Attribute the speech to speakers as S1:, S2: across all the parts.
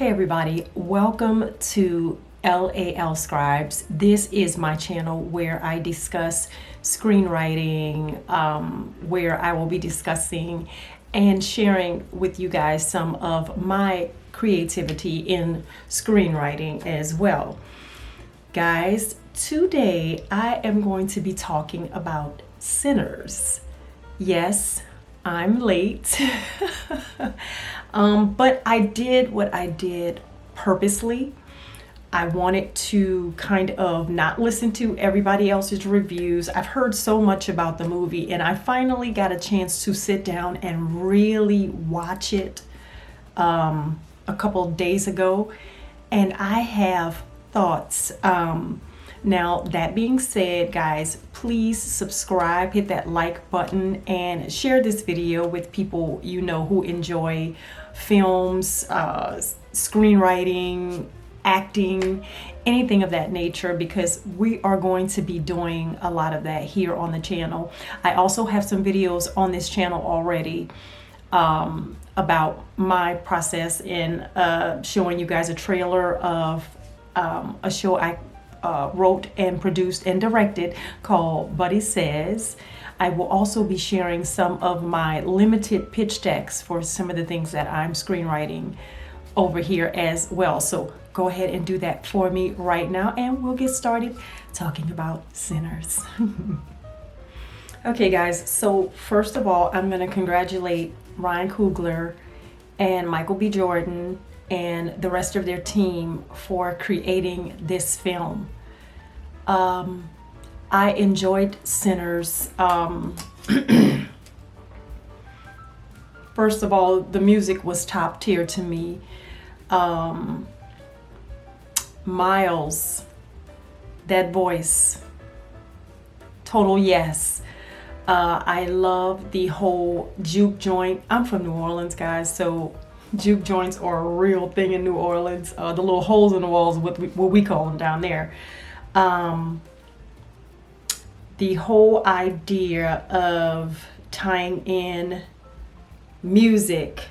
S1: Hey everybody, welcome to L.A.L. Scribes. This is my channel where I discuss screenwriting, where I will be discussing and sharing with you guys some of my creativity in screenwriting as well. Guys, today I am going to be talking about Sinners. Yes, I'm late. But I did what I did purposely. I wanted to kind of not listen to everybody else's reviews. I've heard so much about the movie, and I finally got a chance to sit down and really watch it a couple of days ago, and I have thoughts. Now, that being said, guys, please subscribe, hit that like button, and share this video with people you know who enjoy films, screenwriting, acting, anything of that nature, because we are going to be doing a lot of that here on the channel. I also have some videos on this channel already about my process in showing you guys a trailer of a show I wrote and produced and directed called Buddy Says. I will also be sharing some of my limited pitch decks for some of the things that I'm screenwriting over here as well. So go ahead and do that for me right now, and we'll get started talking about Sinners. Okay guys, so first of all, I'm going to congratulate Ryan Coogler and Michael B. Jordan and the rest of their team for creating this film. I enjoyed Sinners. First of all, the music was top tier to me. Miles, that voice, total yes. I love the whole juke joint. I'm from New Orleans, guys, so juke joints are a real thing in New Orleans. The little holes in the walls, what we call them down there. The whole idea of tying in music,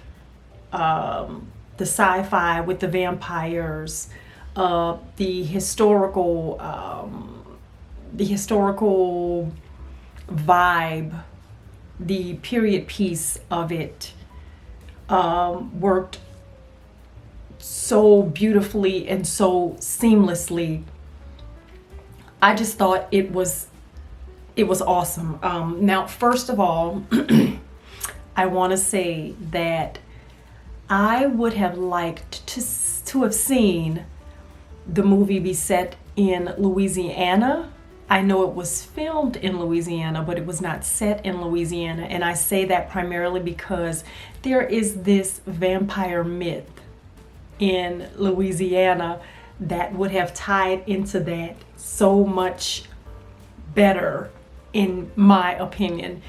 S1: the sci-fi with the vampires, the historical vibe, the period piece of it worked so beautifully and so seamlessly. I just thought it was awesome. Now, first of all, I want to say that I would have liked to have seen the movie be set in Louisiana. I know it was filmed in Louisiana, but it was not set in Louisiana. And I say that primarily because there is this vampire myth in Louisiana that would have tied into that so much better, in my opinion.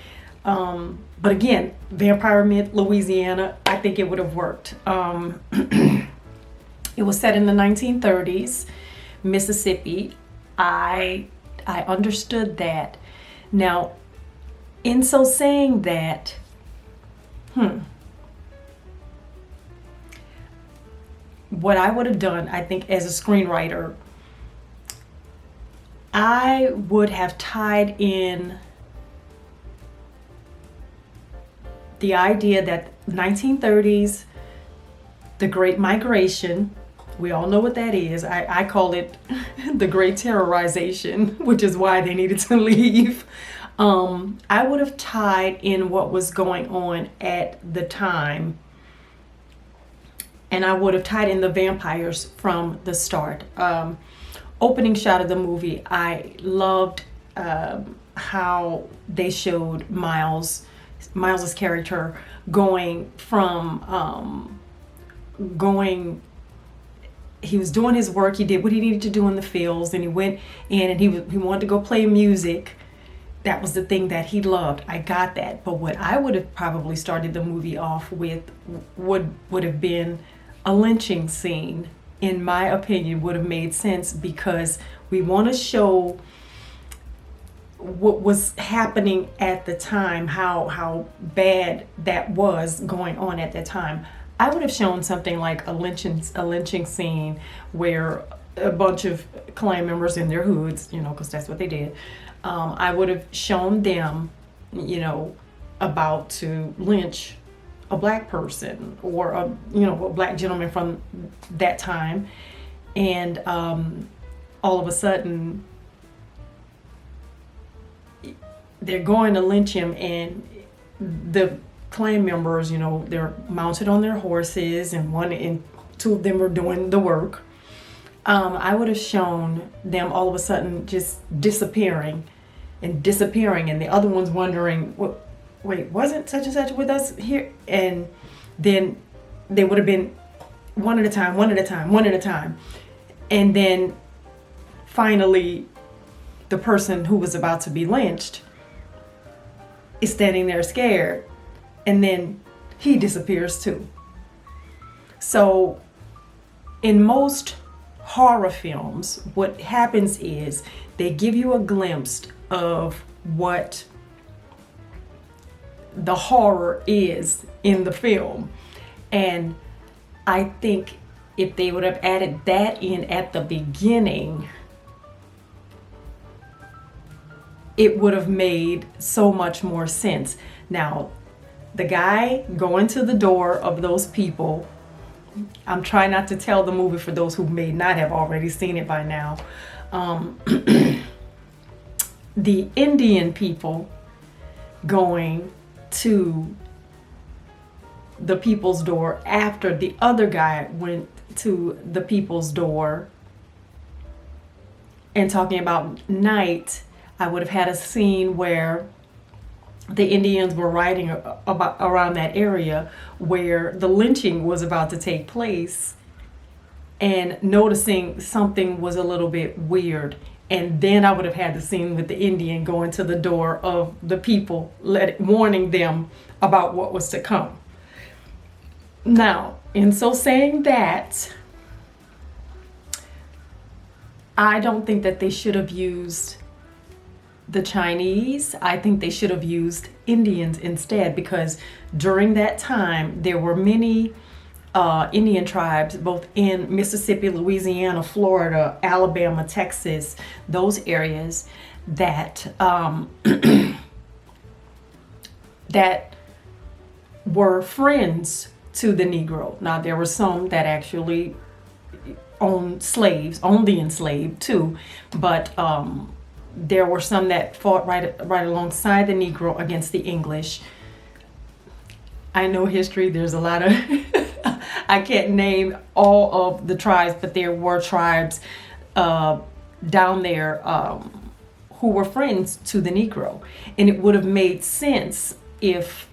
S1: But again, vampire myth, Louisiana, I think it would have worked. It was set in the 1930s, Mississippi. I understood that. Now, in so saying that, what I would have done, I think, as a screenwriter, I would have tied in the idea that 1930s, the Great Migration, we all know what that is. I call it the Great Terrorization, which is why they needed to leave. I would have tied in what was going on at the time, and I would have tied in the vampires from the start. Opening shot of the movie, I loved how they showed Miles's character going from he was doing his work, he did what he needed to do in the fields, and he went in and he wanted to go play music. That was the thing that he loved. I got that. But what I would have probably started the movie off with would have been a lynching scene. In my opinion, would have made sense, because we want to show what was happening at the time, how bad that was going on at that time. I would have shown something like a lynching scene where a bunch of clan members in their hoods, because that's what they did. I would have shown them, about to lynch a black person or a black gentleman from that time, and all of a sudden they're going to lynch him, and the clan members, they're mounted on their horses, and two of them are doing the work. I would have shown them all of a sudden just disappearing, and the other one's wondering, wait, wasn't such and such with us here? And then they would have been one at a time. And then finally, the person who was about to be lynched is standing there scared. And then he disappears too. So in most horror films, what happens is they give you a glimpse of what the horror is in the film. And I think if they would have added that in at the beginning, it would have made so much more sense. Now, the guy going to the door of those people, I'm trying not to tell the movie for those who may not have already seen it by now. The Indian people going to the people's door after the other guy went to the people's door and talking about night, I would have had a scene where the Indians were riding around that area where the lynching was about to take place and noticing something was a little bit weird. And then I would have had the scene with the Indian going to the door of the people, warning them about what was to come. Now, in so saying that, I don't think that they should have used the Chinese. I think they should have used Indians instead, because during that time there were many Indian tribes both in Mississippi, Louisiana, Florida, Alabama, Texas, those areas that that were friends to the Negro. Now there were some that actually owned the enslaved too, but there were some that fought right alongside the Negro against the English. I know history, there's a lot of I can't name all of the tribes, but there were tribes down there who were friends to the Negro. And it would have made sense if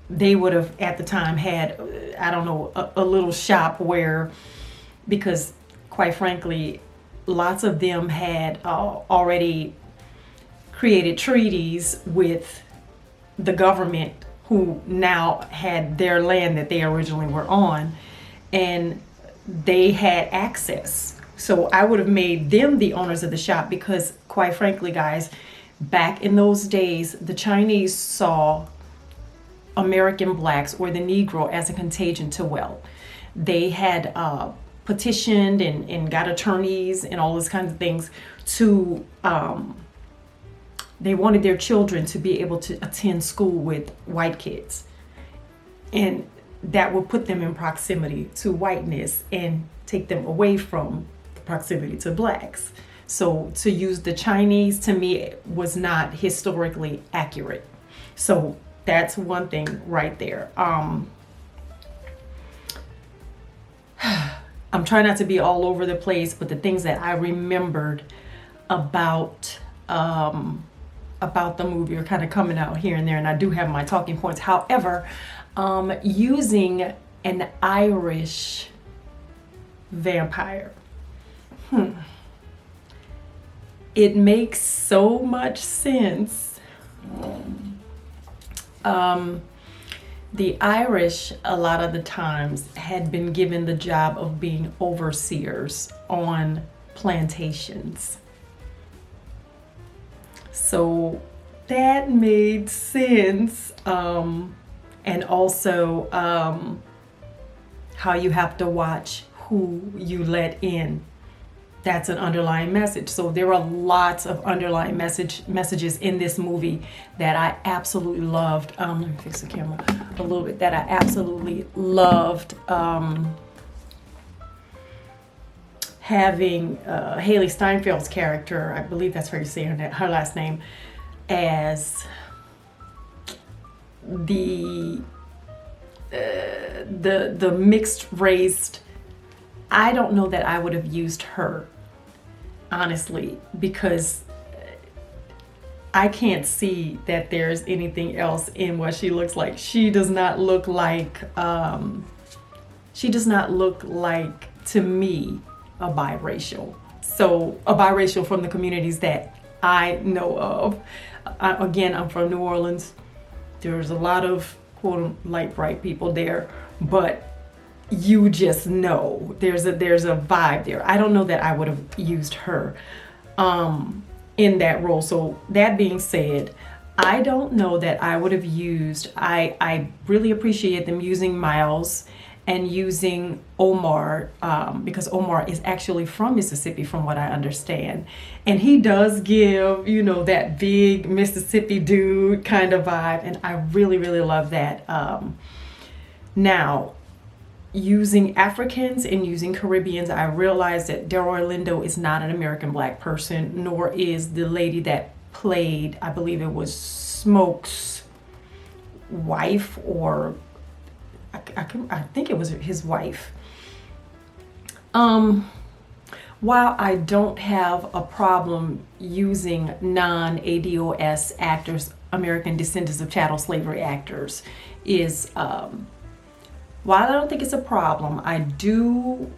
S1: they would have at the time had, a little shop where, because quite frankly, lots of them had already created treaties with the government who now had their land that they originally were on, and they had access. So I would have made them the owners of the shop, because quite frankly, guys, back in those days, the Chinese saw American blacks or the Negro as a contagion to wealth. They had petitioned and got attorneys and all those kinds of things to they wanted their children to be able to attend school with white kids, and that would put them in proximity to whiteness and take them away from the proximity to blacks. So to use the Chinese, to me, was not historically accurate. So that's one thing right there. I'm trying not to be all over the place, but the things that I remembered about the movie are kind of coming out here and there, and I do have my talking points. However, using an Irish vampire, it makes so much sense. The Irish, a lot of the times, had been given the job of being overseers on plantations. So that made sense. And also, how you have to watch who you let in. That's an underlying message. So there are lots of underlying messages in this movie that I absolutely loved. Let me fix the camera a little bit. That I absolutely loved. Having Haley Steinfeld's character, I believe that's how you say her last name, as the mixed race. I don't know that I would have used her, honestly, because I can't see that there's anything else in what she looks like. She does not look like to me a biracial. So a biracial from the communities that I know of. Again, I'm from New Orleans. There's a lot of quote light bright people there, but you just know there's a vibe there. I don't know that I would have used her in that role. So that being said, I don't know that I would have used, I really appreciate them using Miles and using Omar, because Omar is actually from Mississippi from what I understand. And he does give, that big Mississippi dude kind of vibe. And I really, really love that. Now, using Africans and using Caribbeans, I realized that Delroy Lindo is not an American Black person, nor is the lady that played, I believe it was Smoke's wife, or I think it was his wife. While I don't have a problem using non-ADOS actors, American Descendants of Chattel Slavery actors, while I don't think it's a problem, I do,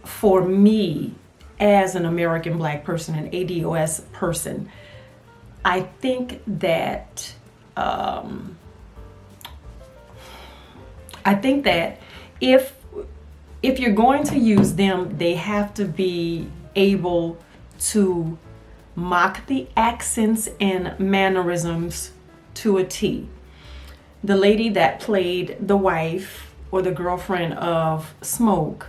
S1: for me, as an American Black person, an ADOS person, I think that if you're going to use them, they have to be able to mock the accents and mannerisms to a T. The lady that played the wife or the girlfriend of Smoke,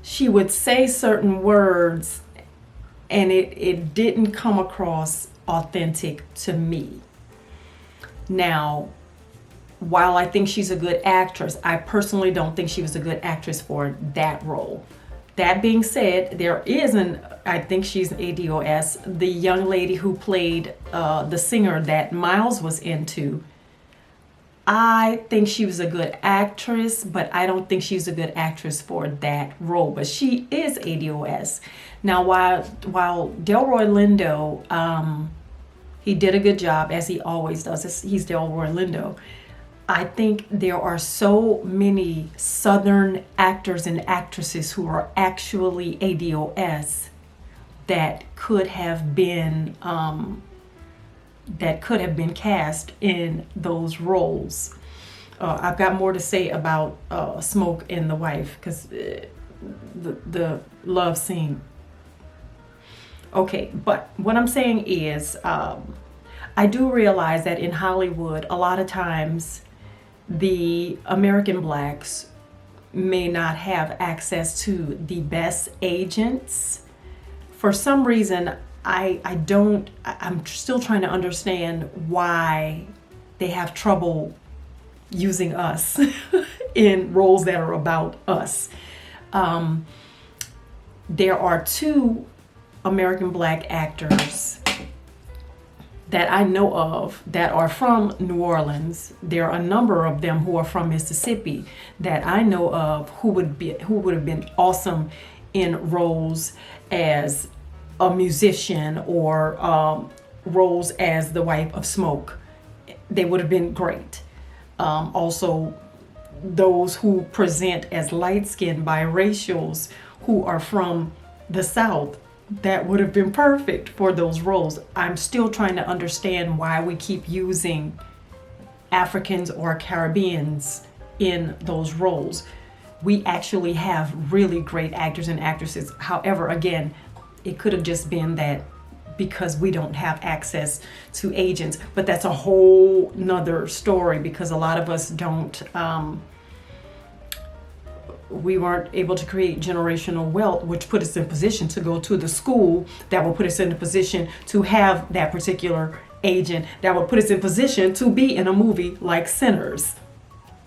S1: she would say certain words and it didn't come across authentic to me. Now, while I think she's a good actress, I personally don't think she was a good actress for that role. That being said, I think she's an ADOS, the young lady who played the singer that Miles was into. I think she was a good actress, but I don't think she's a good actress for that role. But she is ADOS. Now, while Delroy Lindo, he did a good job, as he always does. He's Delroy Lindo. I think there are so many Southern actors and actresses who are actually ADOS that could have been cast in those roles. I've got more to say about Smoke and the wife, because the love scene. Okay, but what I'm saying is, I do realize that in Hollywood, a lot of times the American Blacks may not have access to the best agents. For some reason, I'm still trying to understand why they have trouble using us in roles that are about us. There are 2 American Black actors that I know of that are from New Orleans. There are a number of them who are from Mississippi that I know of who would have been awesome in roles as a musician or roles as the wife of Smoke. They would have been great. Also, those who present as light-skinned biracials who are from the South, that would have been perfect for those roles. I'm still trying to understand why we keep using Africans or Caribbeans in those roles. We actually have really great actors and actresses. However, again, it could have just been that because we don't have access to agents, but that's a whole nother story, because a lot of us don't we weren't able to create generational wealth, which put us in position to go to the school that will put us in a position to have that particular agent, that will put us in position to be in a movie like Sinners.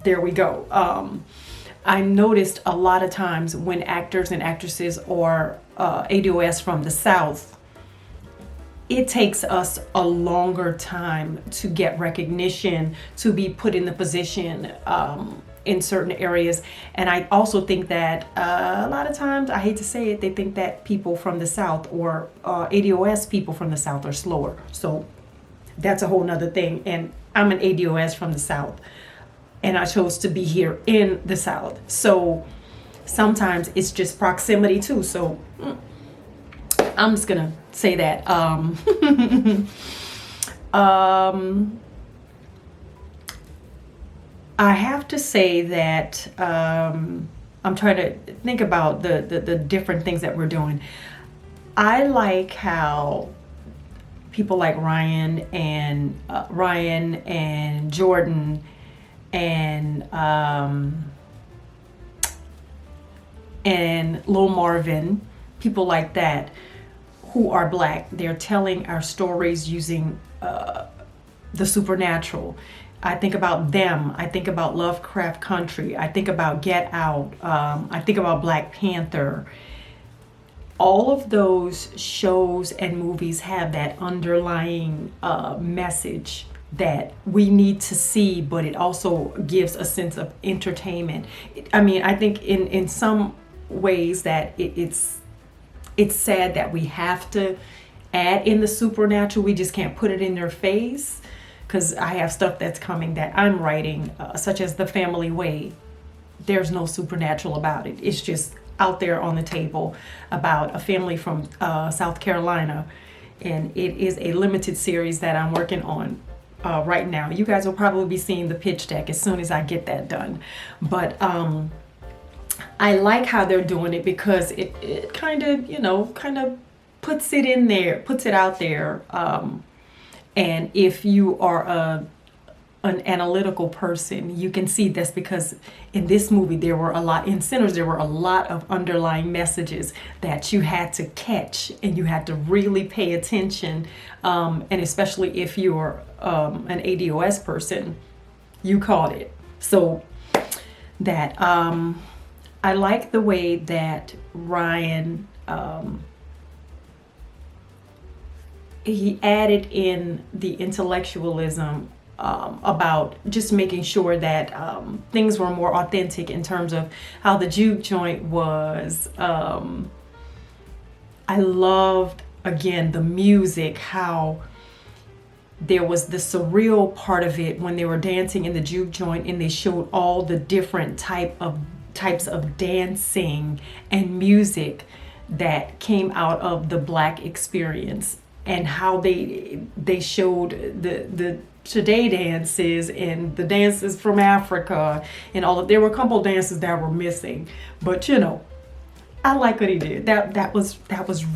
S1: There we go. I noticed a lot of times when actors and actresses are ADOS from the South, it takes us a longer time to get recognition, to be put in the position in certain areas. And I also think that a lot of times, I hate to say it, they think that people from the South or ADOS people from the South are slower. So that's a whole nother thing. And I'm an ADOS from the South, and I chose to be here in the South. So sometimes it's just proximity too. So I'm just gonna say that. I have to say that I'm trying to think about the different things that we're doing. I like how people like Ryan and Jordan and Lil Marvin, people like that who are Black, they're telling our stories using the supernatural. I think about them. I think about Lovecraft Country. I think about Get Out. I think about Black Panther. All of those shows and movies have that underlying message that we need to see, but it also gives a sense of entertainment. I mean, I think in some ways that it's sad that we have to add in the supernatural. We just can't put it in their face, because I have stuff that's coming that I'm writing, such as The Family Way. There's no supernatural about it. It's just out there on the table about a family from South Carolina, and it is a limited series that I'm working on right now. You guys will probably be seeing the pitch deck as soon as I get that done. But I like how they're doing it, because it kind of puts it in there, puts it out there. And if you are an analytical person, you can see this, because in this movie in Sinners there were a lot of underlying messages that you had to catch, and you had to really pay attention, and especially if you're an ADOS person, you caught it. So that I like the way that Ryan he added in the intellectualism about just making sure that things were more authentic in terms of how the juke joint was. I loved, again, the music, how there was the surreal part of it when they were dancing in the juke joint, and they showed all the different types of dancing and music that came out of the Black experience, and how they showed the today dances and the dances from Africa and all of. There were a couple dances that were missing, but I like what he did. That was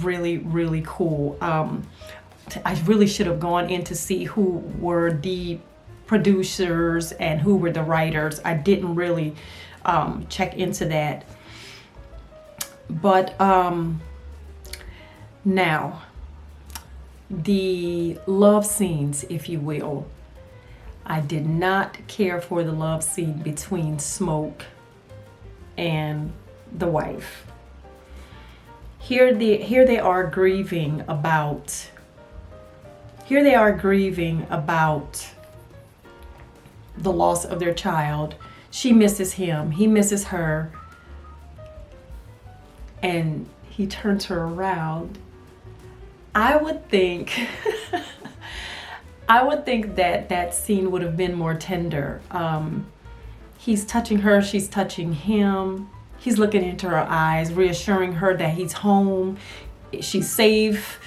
S1: really, really cool. I really should have gone in to see who were the producers and who were the writers. I didn't really check into that. But now, the love scenes, if you will. I did not care for the love scene between Smoke and the wife. Here they are grieving about the loss of their child. She misses him, he misses her, and he turns her around. I would think that scene would have been more tender. He's touching her, she's touching him. He's looking into her eyes, reassuring her that he's home, she's safe,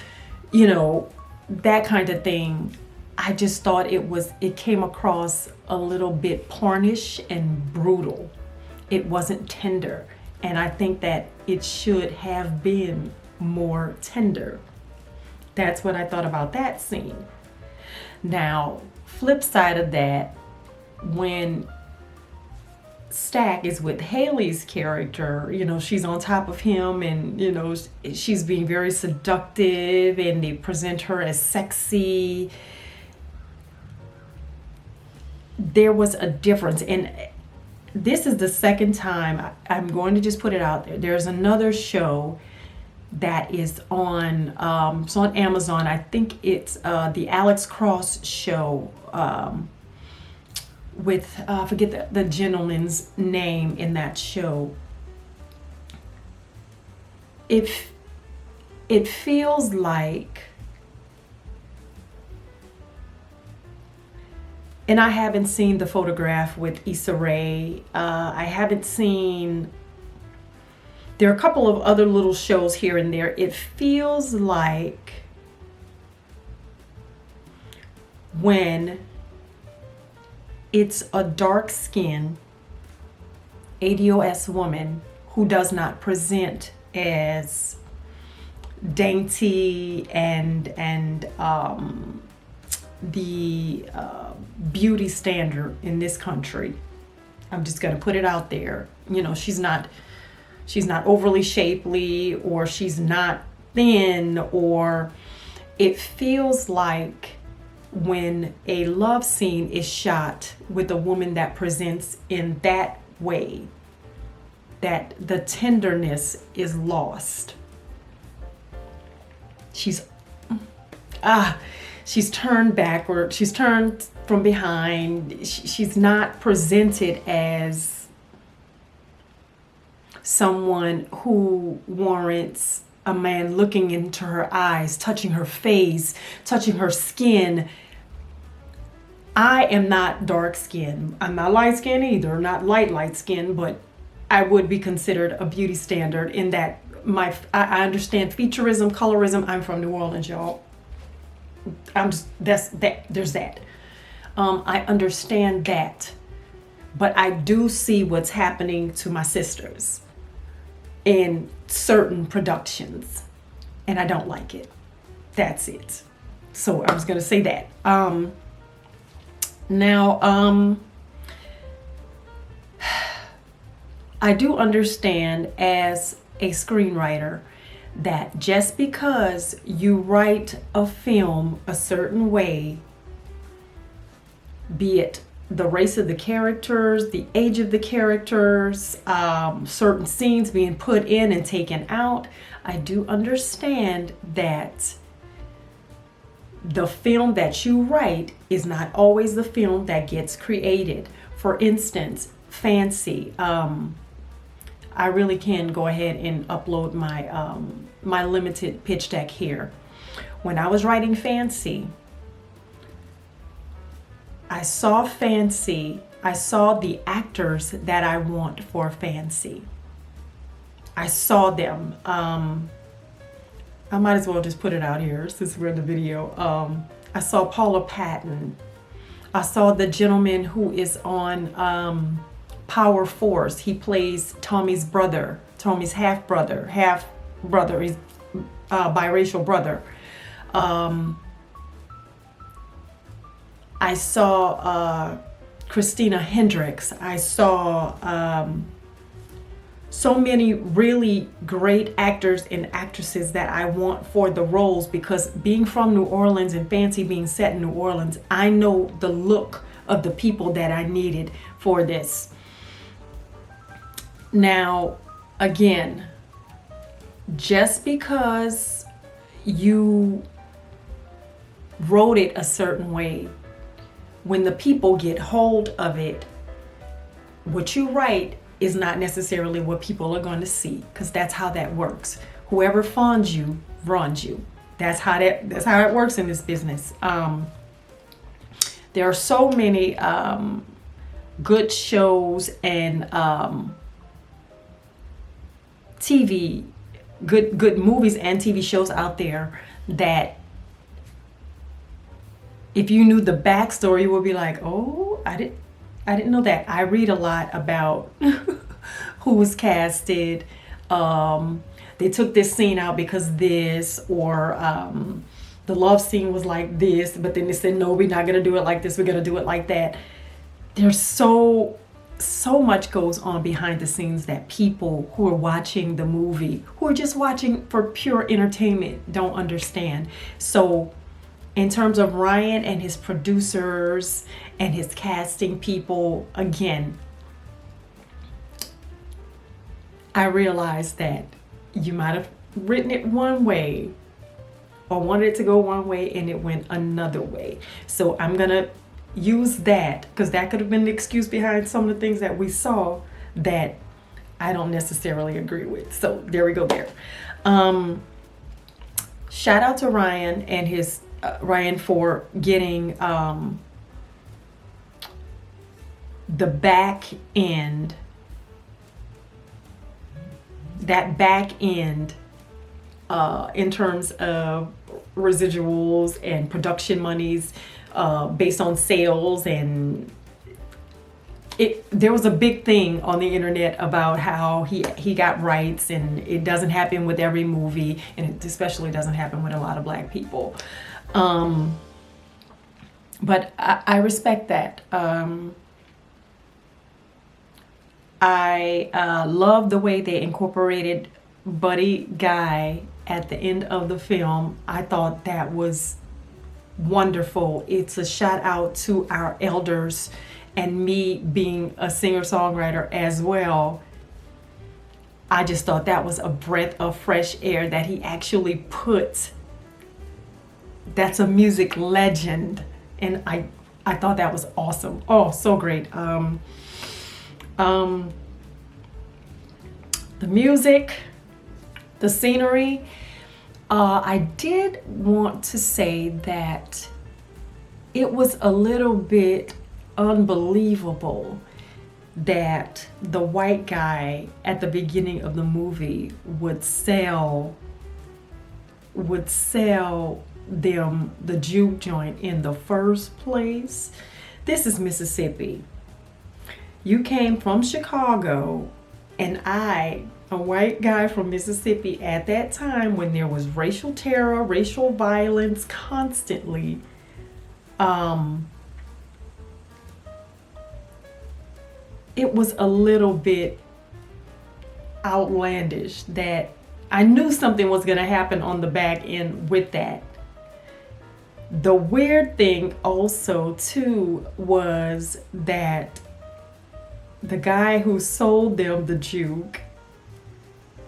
S1: that kind of thing. I just thought it came across a little bit pornish and brutal. It wasn't tender. And I think that it should have been more tender. That's what I thought about that scene. Now, flip side of that, when stack is with Haley's character. You know, she's on top of him, and you know, she's being very seductive, and they present her as sexy. There was a difference, and this is the second time. I'm going to just put it out there. There's another show that is on it's on Amazon. I think it's the Alex Cross show, with I forget the gentleman's name in that show. It feels like, and I haven't seen the photograph with Issa Rae. I haven't seen. There are a couple of other little shows here and there. It feels like when it's a dark-skinned ADOS woman who does not present as dainty and the beauty standard in this country. I'm just gonna put it out there. You know, she's not overly shapely, or she's not thin, or it feels like when a love scene is shot with a woman that presents in that way, that the tenderness is lost. She's turned backward, she's turned from behind, she's not presented as someone who warrants a man looking into her eyes, touching her face, touching her skin. I am not dark skinned. I'm not light skinned either, not light skin, but I would be considered a beauty standard in that I understand featureism, colorism. I'm from New Orleans, y'all. There's that. I understand that, but I do see what's happening to my sisters in certain productions, and I don't like it. That's it. So I was gonna say that. Now, I do understand as a screenwriter that just because you write a film a certain way, be it the race of the characters, the age of the characters, certain scenes being put in and taken out, I do understand that the film that you write is not always the film that gets created. For instance, Fancy. I really can go ahead and upload my my limited pitch deck here. When I was writing Fancy, I saw the actors that I want for Fancy. I saw them. I might as well just put it out here since we're in the video. I saw Paula Patton. I saw the gentleman who is on Power Force. He plays Tommy's brother, Tommy's half brother. He's biracial brother. I saw Christina Hendricks. I saw so many really great actors and actresses that I want for the roles, because being from New Orleans and Fancy being set in New Orleans, I know the look of the people that I needed for this. Now, again, just because you wrote it a certain way, when the people get hold of it, what you write is not necessarily what people are going to see, because that's how that works. Whoever funds you runs you. That's how it works in this business. There are so many good shows and TV, good movies and TV shows out there that if you knew the backstory, you would be like, oh, I didn't know that. I read a lot about who was casted. They took this scene out because this, or the love scene was like this, but then they said, no, we're not going to do it like this. We're going to do it like that. There's so so much goes on behind the scenes that people who are watching the movie, who are just watching for pure entertainment, don't understand. So in terms of Ryan and his producers and his casting people, again, I realized that you might have written it one way or wanted it to go one way and it went another way. So I'm gonna use that, because that could have been the excuse behind some of the things that we saw that I don't necessarily agree with. So there we go there. Shout out to Ryan and his Ryan for getting the back end, that back end in terms of residuals and production monies based on sales. And there was a big thing on the internet about how he got rights, and it doesn't happen with every movie, and it especially doesn't happen with a lot of Black people. But I respect that. I love the way they incorporated Buddy Guy at the end of the film. I thought that was wonderful. It's a shout out to our elders, and me being a singer-songwriter as well. I just thought that was a breath of fresh air that he actually put. That's a music legend, and I thought that was awesome. Oh, so great. The music, the scenery. I did want to say that it was a little bit unbelievable that the white guy at the beginning of the movie would sell them the juke joint in the first place. This is Mississippi. You came from Chicago, and I, a white guy from Mississippi at that time when there was racial terror, racial violence constantly, it was a little bit outlandish that I knew something was going to happen on the back end with that. The weird thing also too was that the guy who sold them the juke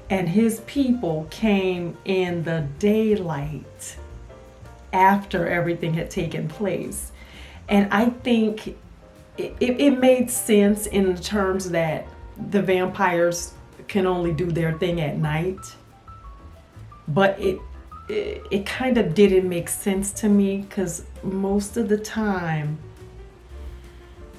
S1: and his people came in the daylight after everything had taken place. And I think it made sense in terms that the vampires can only do their thing at night. But it kind of didn't make sense to me, because most of the time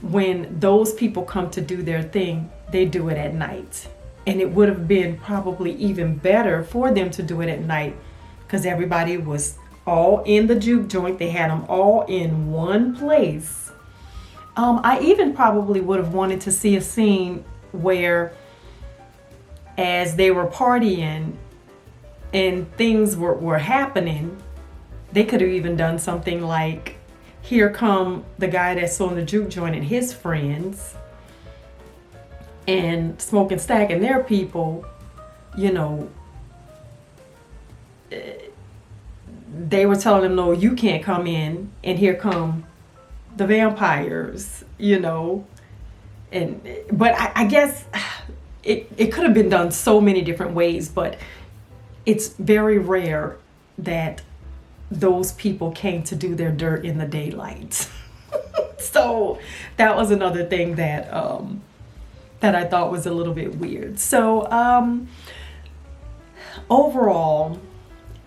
S1: when those people come to do their thing, they do it at night. And it would have been probably even better for them to do it at night, because everybody was all in the juke joint. They had them all in one place. I even probably would have wanted to see a scene where, as they were partying and things were happening, they could have even done something like, here come the guy that's on the juke joint and his friends, and Smoke and Stack and their people, you know, they were telling them, no, you can't come in, and here come the vampires, you know. But I guess it could have been done so many different ways, but it's very rare that those people came to do their dirt in the daylight. So that was another thing that that I thought was a little bit weird. So overall,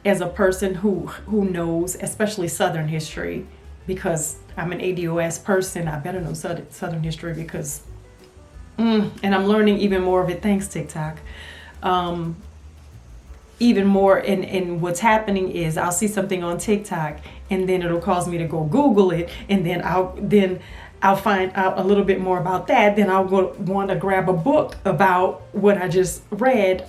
S1: as a person who knows, especially Southern history, because I'm an ADOS person, I better know Southern history, because and I'm learning even more of it thanks TikTok. Even more, and what's happening is I'll see something on TikTok, and then it'll cause me to go Google it, and then I'll find out a little bit more about that. Then I'll want to grab a book about what I just read.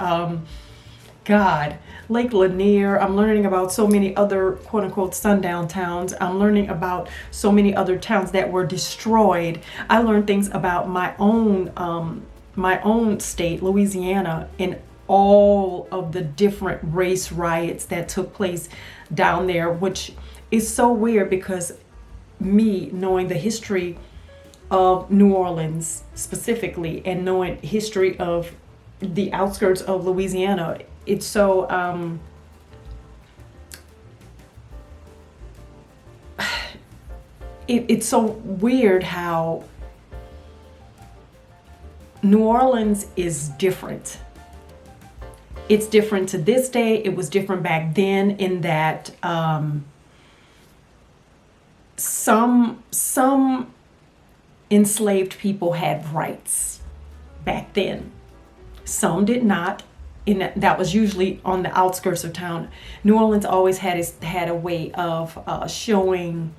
S1: God, Lake Lanier. I'm learning about so many other quote unquote sundown towns. I'm learning about so many other towns that were destroyed. I learned things about my own state, Louisiana, and all of the different race riots that took place down there, which is so weird because me knowing the history of New Orleans specifically and knowing history of the outskirts of Louisiana, it's so it's so weird how New Orleans is different. It's different to this day. It was different back then in that some enslaved people had rights back then. Some did not. And that was usually on the outskirts of town. New Orleans always had a way of showing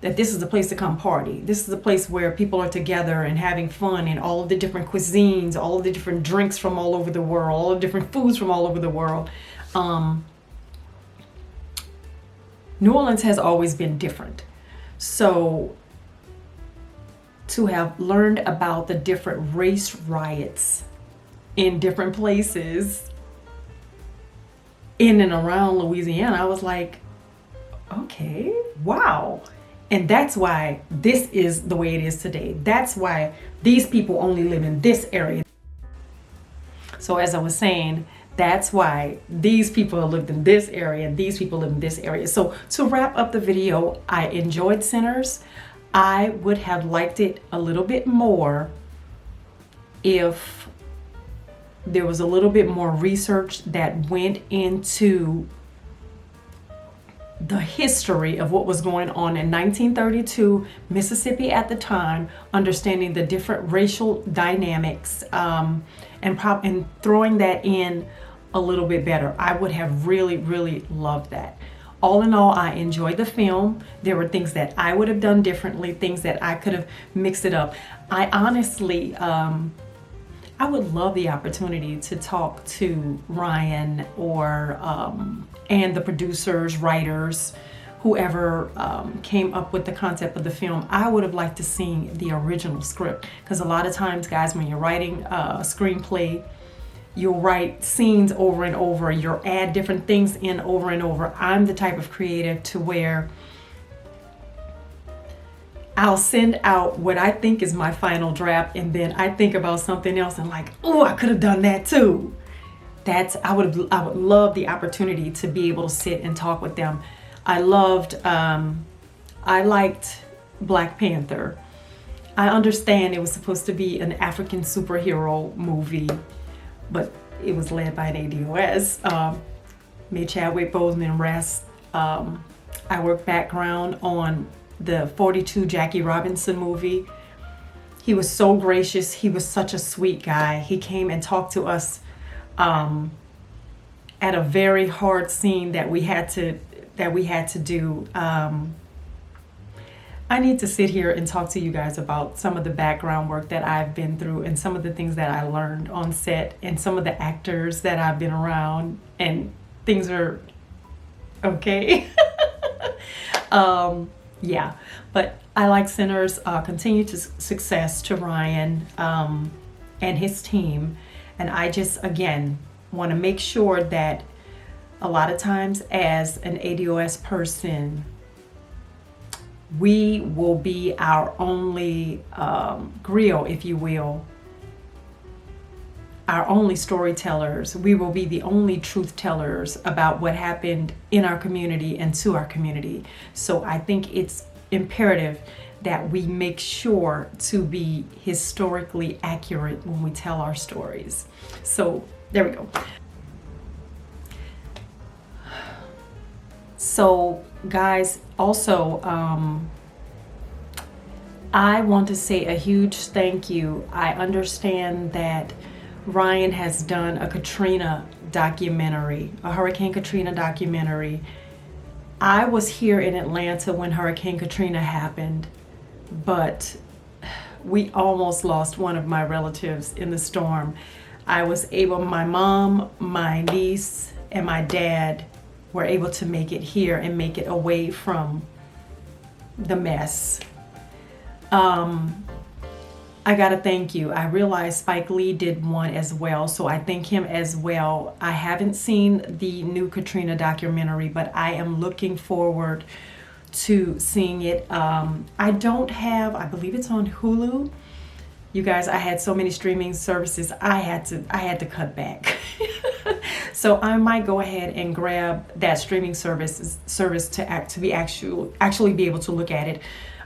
S1: that this is the place to come party. This is the place where people are together and having fun, and all of the different cuisines, all of the different drinks from all over the world, all of the different foods from all over the world. New Orleans has always been different. So to have learned about the different race riots in different places in and around Louisiana, I was like, okay, wow. And that's why this is the way it is today. That's why these people only live in this area. So as I was saying, that's why these people lived in this area and these people live in this area. So to wrap up the video, I enjoyed Sinners. I would have liked it a little bit more if there was a little bit more research that went into the history of what was going on in 1932 Mississippi at the time, understanding the different racial dynamics, and throwing that in a little bit better. I would have really, really loved that. All in all, I enjoyed the film. There were things that I would have done differently, things that I could have mixed it up. I honestly, I would love the opportunity to talk to Ryan or and the producers, writers, whoever came up with the concept of the film. I would have liked to see the original script, because a lot of times, guys, when you're writing a screenplay, you'll write scenes over and over. You'll add different things in over and over. I'm the type of creative to where I'll send out what I think is my final draft, and then I think about something else and like, oh, I could have done that too. I would love the opportunity to be able to sit and talk with them. I liked Black Panther. I understand it was supposed to be an African superhero movie, but it was led by an ADOS. Made Chadwick Boseman rest. I worked background on the 42 Jackie Robinson movie. He was so gracious. He was such a sweet guy. He came and talked to us at a very hard scene that we had to do. I need to sit here and talk to you guys about some of the background work that I've been through and some of the things that I learned on set and some of the actors that I've been around, and things are okay. Yeah, but I like Sinners. Continued success to Ryan and his team. And I just, again, want to make sure that a lot of times as an ADOS person, we will be our only griot, if you will, our only storytellers. We will be the only truth tellers about what happened in our community and to our community. So I think it's imperative that we make sure to be historically accurate when we tell our stories. So there we go. So guys, also I want to say a huge thank you. I understand that Ryan has done a Katrina documentary, a Hurricane Katrina documentary. I was here in Atlanta when Hurricane Katrina happened, but we almost lost one of my relatives in the storm. I was able, my mom, my niece, and my dad were able to make it here and make it away from the mess. I gotta thank you. I realized Spike Lee did one as well, so I thank him as well. I haven't seen the new Katrina documentary, but I am looking forward to seeing it. I don't have, I believe it's on Hulu. You guys, I had so many streaming services, I had to cut back. So I might go ahead and grab that streaming service to actually be able to look at it.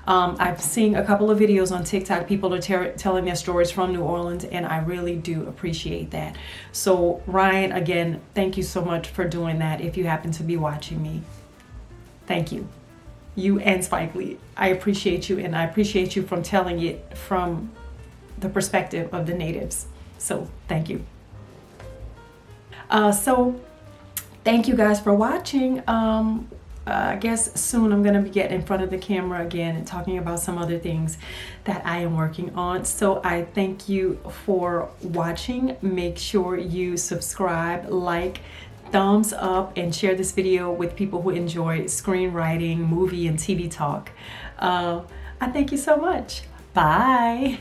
S1: I've seen a couple of videos on TikTok. People are telling their stories from New Orleans, and I really do appreciate that. So Ryan, again, thank you so much for doing that. If you happen to be watching me, thank you. You and Spike Lee, I appreciate you, and I appreciate you from telling it from the perspective of the natives. So thank you. So thank you guys for watching. I guess soon I'm gonna be getting in front of the camera again and talking about some other things that I am working on. So I thank you for watching. Make sure you subscribe, like, thumbs up, and share this video with people who enjoy screenwriting, movie, and TV talk. I thank you so much. Bye.